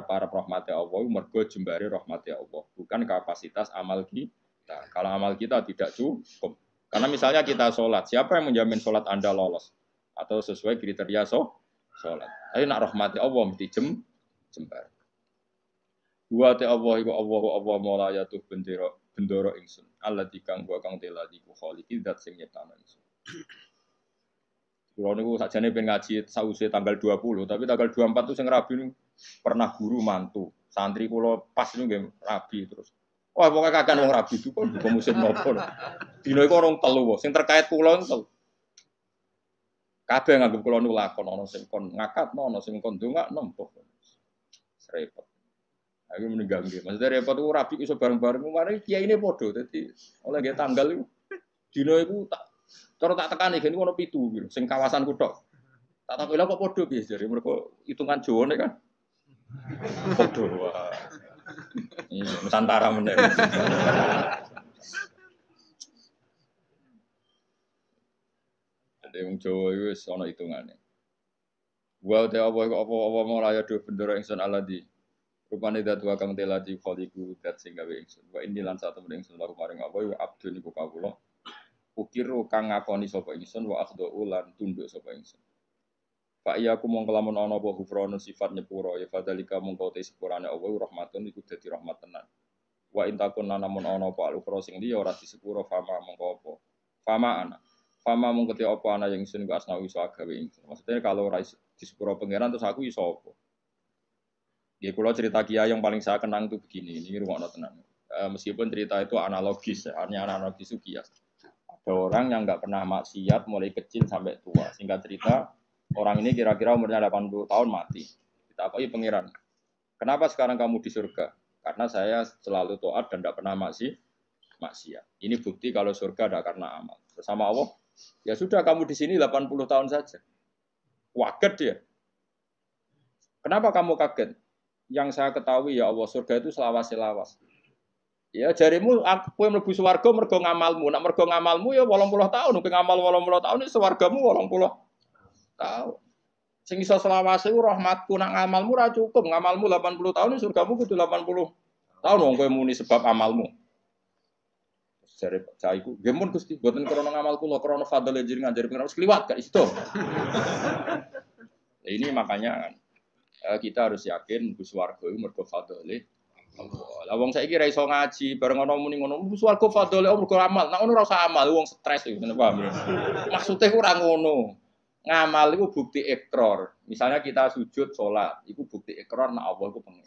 arep rahmati Allah mergo jembare rahmati Allah, bukan kapasitas amal kita. Kalau amal kita tidak cukup. Karena misalnya kita sholat, siapa yang menjamin sholat Anda lolos atau sesuai kriteria sholat? Tapi nak rahmati Allah mesti jembar. Wa ta Allah iku Allah mola yatuh bendoro ingsun. Allah dikang wa kang teladi ku khaliqi zat sing nyiptakno ingsun. Kulo niku sakjane pengen ngaji sause tanggal 20, tapi tanggal 24 itu sing rabi niku pernah guru mantu. Santri kulo pas niku nggih rabi terus. Wah, pokoke kakan wong rabi itu kok musim nopo. Dino iku orang telu, sing terkait kulo telu. Kabeh nganggep kulo niku lakon ana sing kon ngakatno, ana sing kon ndongakno mbok. Repot. Aku meninggal nggih. Maksudnya repot ku rabi iso bareng-bareng kemarin kiyaine padha. Dadi oleh nggih tanggal iku dino iku tak cara tak tekani gene ono 7 gitu, sing kawasanku tok. Tak takoki lha kok padha piye jare mergo hitungan Jawane kan. Padha wah. Iya, Nusantara meneh. Ada wong Jawa iku wis ana hitungane. Wa ta apa mulaya do bendera ingsun aladi. Rupane dat wa kang teladi khaliqu dat sing gawe ingsun. Wa inni lan satu meneng ingsun laku maring apa wa abdun iku kawula. Ukiru kang ngakoni sapa ingsun wa akhdhu lan tunduk sapa ingsun. Fa iya aku mong kelamun ana apa gufranu sifat nyepuro ya fadalika mongko te sepurane Allah rahmatun iku dadi rahmat tenan. Wa intakun namun ana apa al-ukhra sing liya ora disepuro fama mongko apa. Fama mongko te apa ana yang ingsun ku asna iso gawe ingsun. Maksudnya kalau ora disepuro pangeran terus aku iso apa. Ya kula cerita kiai yang paling saya kenang itu begini, ini rungokno tenan. Meskipun cerita itu analogis, hanya analogis itu kias. Ada orang yang nggak pernah maksiat mulai kecil sampai tua. Singkat cerita, orang ini kira-kira umurnya 80 tahun mati. Kita apa pangeran? Kenapa sekarang kamu di surga? Karena saya selalu taat dan tidak pernah maksiat. Ini bukti kalau surga ada karena amal. Bersama Allah, ya sudah kamu di sini 80 tahun saja. Waget dia. Kenapa kamu kaget? Yang saya ketahui ya Allah, surga itu selawas-selawas. Ya jarimu aku yang mlebu swarga mergo ngamalmu. Nek mergo ngamalmu ya 80 tahun, nek ngamal 80 tahun iki swargamu 80 tahun. Sing iso selawase ku rahmatku, nek ngamalmu ora cukup, ngamalmu 80 tahun surgamu kudu 80 tahun wong kowe muni sebab amalmu. Jare caiku, nggih mun Gusti, mboten krana ngamal kula, krana fadhil jenengan jare pengen kliwat gak iso. Ini makanya kita harus yakin mlebu swarga iku mergo fadhile lah wong saiki ra iso ngaji, bareng ana muni ngono, swarga fadhole mergo amal. Nek ngono ora usah amal, wong stres iki, paham ya. Maksude ora ngono. Ngamal iku bukti ikrar. Misalnya kita sujud salat, iku bukti ikrar nek Allah iku pengen.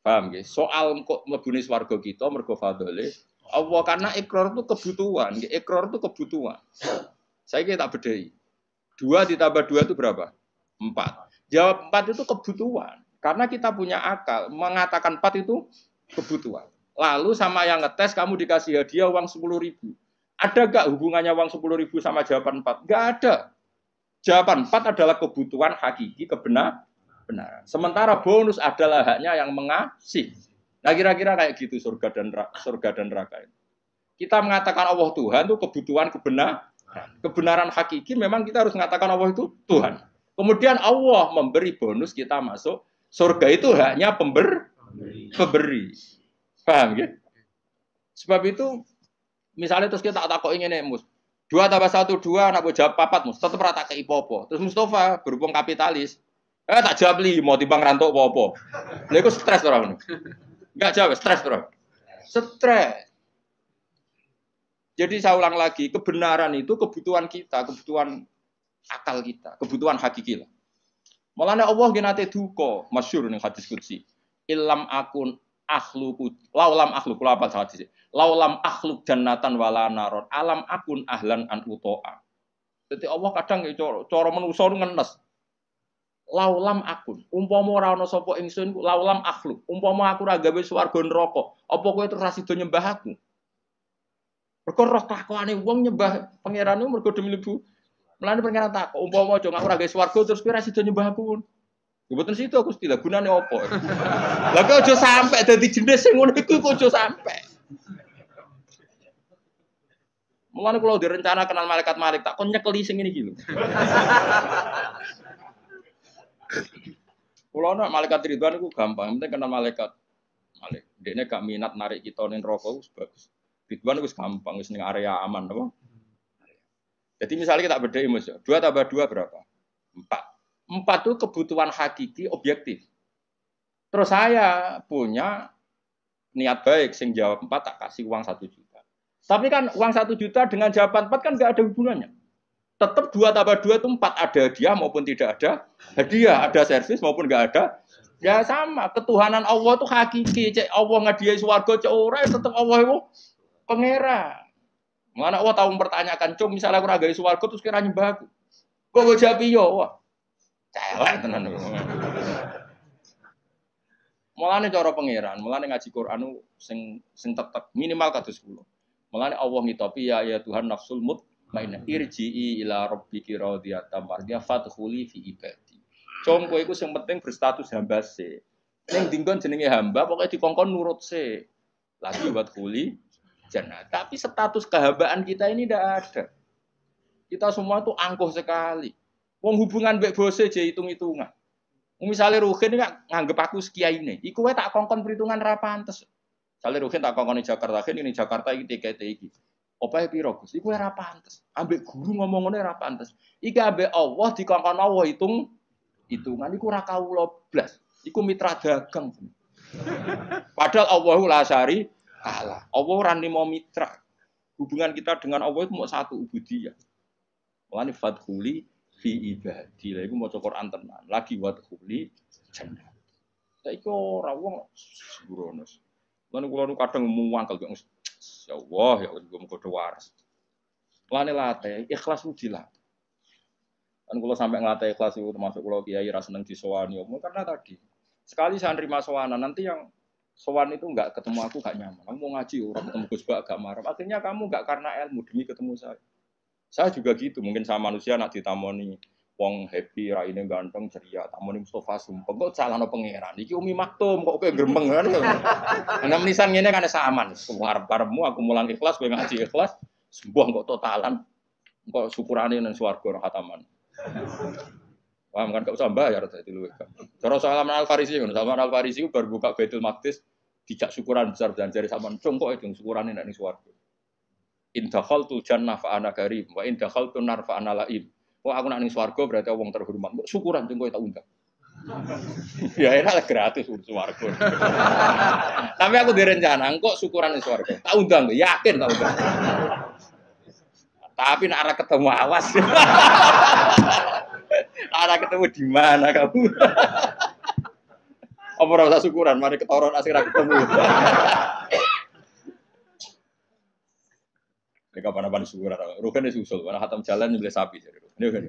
Paham nggih? Soal kok mlebune swarga kita mergo fadhole Allah karena ikrar itu kebutuhan, ikrar itu kebutuhan. Saiki tak bedhei. 2 ditambah 2 itu berapa? 4. Jawab 4 itu kebutuhan. Karena kita punya akal, mengatakan 4 itu kebutuhan. Lalu sama yang ngetes, kamu dikasih hadiah uang 10.000. Ada gak hubungannya uang 10.000 sama jawaban 4? Gak ada. Jawaban 4 adalah kebutuhan hakiki, kebenaran. Sementara bonus adalah haknya yang mengasih. Nah kira-kira kayak gitu surga dan neraka. Kita mengatakan Allah Tuhan itu kebutuhan kebenaran. Kebenaran hakiki memang kita harus mengatakan Allah itu Tuhan. Kemudian Allah memberi bonus kita masuk surga itu hanya pemberi. Paham ya? Sebab itu misalnya terus kita takok ingin mus 2 tambah 1 2 anak gue jawab 4 mus tetep rata ke ipopo. Terus Mustafa berhubung kapitalis tak jawab 5 timbang rantuk apa-apa. Lha iku stres ora ngono. Enggak jawab stres bro. Stres. Jadi saya ulang lagi, kebenaran itu kebutuhan kita, kebutuhan akal kita, kebutuhan hakiki lah. Mulane Allah genate duka, masyhur ning hadis qudsi. Illam akun akhluqu laulam akhluk kula apa hadis. Laulam akhluk jannatan wala naron alam akun ahlan an utoa. Dadi Allah kadang cara manusa ngenes. Laulam akun, umpama ora ana sapa ingsun laulam akhluk, umpama aku ora gawe swarga neraka, apa kowe terus ra sida nyembah aku? Mergo roh kelakuane wong nyembah pangerane mergo demi lebu. Mulane pangeran tak, umpama aja aku ora gawe swarga terus kowe ra sida nyembah aku. Mboten sida Gusti, lha gunane apa? Lah kok aja sampe dadi jenis sing ngono iku kok aja sampe. Mulane kula direncana kenal malaikat tak kon nyekeli sing ngene iki lho. Kulo nak malaikat Ridwan iku gampang, penting kenal malaikat. Dekne gak minat narik kita ning neraka wis bagus. Ridwan wis gampang, wis ning area aman apa? Jadi misalnya kita bedai Mas, 2 tambah 2 berapa? 4. 4 itu kebutuhan hakiki objektif. Terus saya punya niat baik, sing jawab 4 tak kasih uang 1 juta. Tapi kan uang 1 juta dengan jawaban 4 kan nggak ada hubungannya. Tetap 2 tambah 2 itu 4, ada hadiah maupun tidak ada hadiah, ada servis maupun nggak ada. Ya sama, ketuhanan Allah itu hakiki. Cek Allah ngadiai swarga cek ora tetap Allah itu pangeran. Mana Allah tahu mempertanyakan, "Cum, misalnya aku ragai swarga terus kira nyembah aku." Kok gue jawab iya, wah. Celek tenan. Mulane cara pangeran, mulane ngaji Quran sing tetep minimal kados kula. Mulane Allah ngitopi ya Tuhan nafsul mutmainnah irji'i ila rabbiki radiyatan mardiyah fadkhuli fi ibadi. Cung kowe iku sing penting berstatus hamba se. Ning dinggon jenenge hamba pokoke dikongkon nurut se. Lagi wadkhuli jannah. Tapi status kehambaan kita ini tidak ada. Kita semua itu angkuh sekali. Wong hubungan mbek bose je hitung-hitungan. Misalnya Ruhin ini nganggep aku sekiaine, iku wae tak kongkon perhitungan ra pantes. Misalnya Ruhin tak kongkon di Jakarta, ini Jakarta iki TKT iki. Opahe piro Gus? Iku ora pantes. Ambek guru ngomong ngene ora pantes. Iki ambek Allah dikongkon Allah hitungan iku ora kawula blas. Iku mitra dagang. Padahal Allahu la syari kalah. Allah ora nimo mitra. Hubungan kita dengan Allah itu mau satu ubudiyah. Mulane fadkhuli fi ibadi. Lha iku maca Quran tenan. Lagi wadkhuli jannah. Saiki ora wong sembrono. Lan kula nu kadang muangkel kok ya Allah ya muga do waras. Lane latih ikhlas ujilah. Kan kula sampai ngelatih ikhlas itu termasuk kula kiai ra seneng disowani karena tadi sekali saya nerima sowanan nanti yang sowan itu enggak ketemu aku gak nyaman. Kamu mau ngaji orang ketemu Gus Bak gak marah. Akhirnya kamu enggak karena ilmu demi ketemu saya. Saya juga gitu, mungkin sama manusia nak ditamoni wong happy, raine ganteng, ceria, tamoni Mustafa Sumpeng kok calano pangeran. Iki Umi Maktum kok kowe gremeng kan. Ana menisan ngene kan saman. Arep-arepmu aku mulang ikhlas, kowe ngaji ikhlas, sembuh kok totalan. Kok syukurane nang swarga khataman. Paham kan gak usah bayar dadi luwih. Cara Salman Al-Farisi ngono, Salman Al-Farisi baru buka Baitul Maqdis dijak syukuran besar-besaran jare sampean cung kok itu syukurane nek ning swarga. In dakhaltul jannah fa ana karim wa in dakhaltun nar fa ana laim. Wah aku nak ning swarga berarti wong terhormat. Mbok syukuran cung kowe tak undang. Ya enak gratis swarga. Tapi aku direncana engko syukuran ning swarga. Tak undang, yakin tak undang. Tapi nak arah ketemu awas. Arah ketemu di mana kamu? Apa ora usah syukuran, mari ketoron asik ra ketemu. Nek kapan-kapan syukuran, Rugen wis usul, ana khatam jalan nyembelih sapi jare. Ini kan.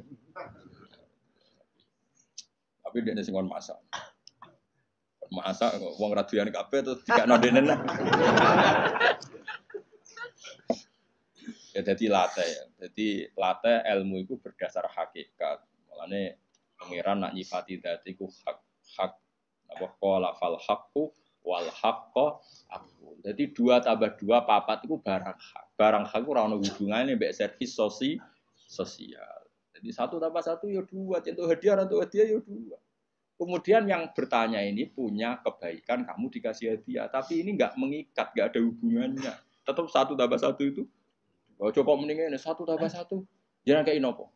Tapi dia sing kon masak. Masak wong raduyan kabeh terus dikakno denen. Ya jadi latih ya. Jadi latih ilmu itu berdasar hakikat. Mulane pangeran nak nyifati dzati ku hak apa qala fal haqqu wal haqqo aku. Jadi 2 tambah 2 4 itu barang hak. Barang hak ora ono hubungane mbek servis sosial. Jadi 1 tambah 1 ya 2, contoh hadiah ya 2. Kemudian yang bertanya ini punya kebaikan kamu dikasih hadiah, tapi ini enggak mengikat, enggak ada hubungannya. Tetap 1 tambah 1 itu oh, coba mendingin 1 tambah 1. Jangan kayak inopo.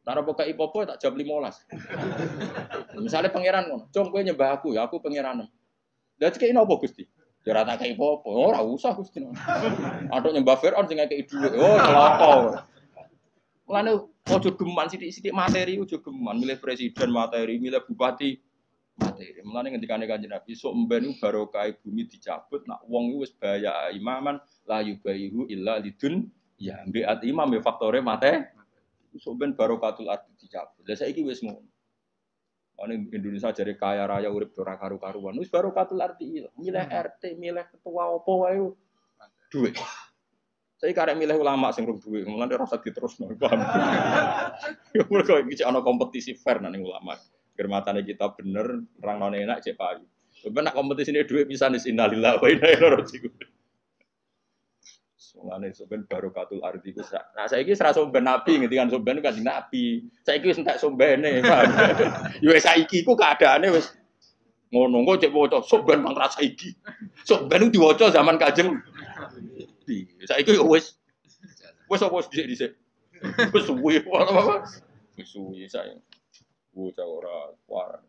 Nara boka ipopo tak jam 15. Misalnya pangeran ngono, "Cung kowe nyembah aku ya, aku pangeran." Lah cek inopo Gusti? Ya ora tak kayak ipopo. Oh, ora usah Gusti. Aduk nyembah Firaun sing ngekeki dhuwit. Oh, celaka. Mulane ojo geman sithik-sithik materi ojo geman, milih presiden materi, milih bupati materi. Mulane ngendikane Kanjeng Nabi, sok mben barokah bumi dicabut, nak wong iku wis bahaya imaman la yubayihu illa lidun. Ya, ambil imam ya faktore mate. Soben barokatul ardi dicabut. Lah saiki wis ngono. Ane Indonesia jare kaya raya urip ora karu-karuan. Wis barokatul ardi milih RT, milih ketua opo wae duit. Saiki karek milih ulama sing rung duit, mulane ora usah diterusno, paham. Ya mergo iki ana kompetisi fair nang ulama. Germatane kita bener, rangne enak cek payu. Coba nak kompetisine duit pisan innalillahi wa inna ilaihi raji'un. Mulane sampeyan barokatul ardi ku. Nah saiki ora somben nabi ngendikan somben kan nabi. Saiki wis entek sombene, paham. Ya saiki ku keadaane wis Ngono kok cek waca sok ben mang rasa iki. Sok ben diwaca zaman Kanjeng. Saiki yo wis apa dhisik. Wis suwi apa. Wis suwi saya. Bocah ora waras.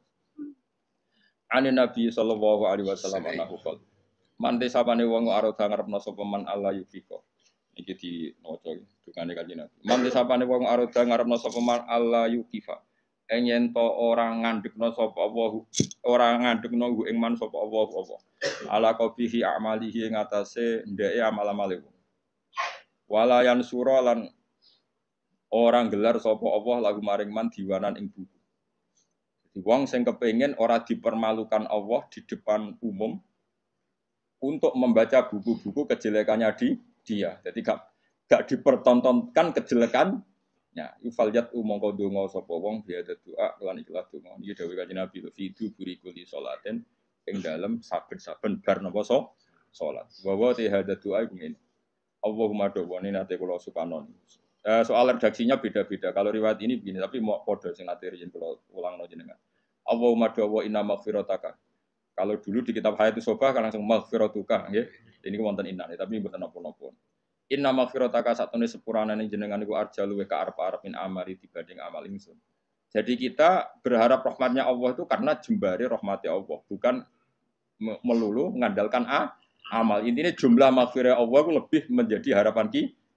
Ane Nabi sallallahu alaihi wasallam anahu qol. Mante sapane wong aroda ngarepno sapa man Allah yufiko. Iki di maca dungane Kanjeng Nabi. Mante sapane wong aroda ngarepno sapa man Allah yukifa. Yen to ora ngandhekno sapa Allah, ora ngandhekno ing man sapa Allah apa. Ala qabihi amalihi ing atase ndeke amal-amale. Wala yansura lan orang gelar sapa Allah lagu maring man diwanan ing buku. Jadi wong sing kepengin ora dipermalukan Allah di depan umum untuk membaca buku-buku kejelekannya di dia. Jadi gak dipertontonkan kejelekannya. Ifaliyat umangka donga sapa wong biada doa lan ikhlas donga. Iki dawuh Kanjeng Nabi fidu burikuli salaten ing dalem saben-saben bar napa salat. Wa hada doa iku ngene. Allahumma dawani nate kula sukanon. Soal redaksinya beda-beda. Kalau riwayat ini begini, tapi mau podo sing nate riyen kula ulangno jenengan. Allahumma dawa inna maghfirataka. Kalau dulu di kitab Hayatus Sobah kan langsung maghfiratuka nggih. Ini wonten inna, tapi mboten napa-napa. Inna maghfirataka satune sepurane jenengan iku arja luwih ka arep-arep min amali dibanding amal ingsun. Jadi kita berharap rahmatnya Allah itu karena jembare rahmati Allah, bukan melulu mengandalkan amal. Intinya jumlah maghfirah Allah itu lebih menjadi harapan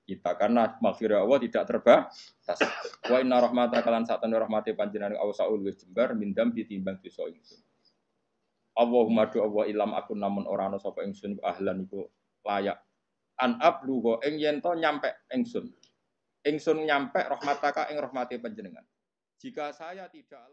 kita karena maghfirah Allah tidak terbatas. Wa inna rahmataka lan satune rahmati panjenengan awsaul wis jembar mindam ditimbang dosa ingsun. Allahumma do Allah ilam akun namun ora ana sapa ingsun ahlan iku layak an ablugo ing yen to nyampe ingsun nyampe rahmataka ing rahmati panjenengan. Jika saya tidak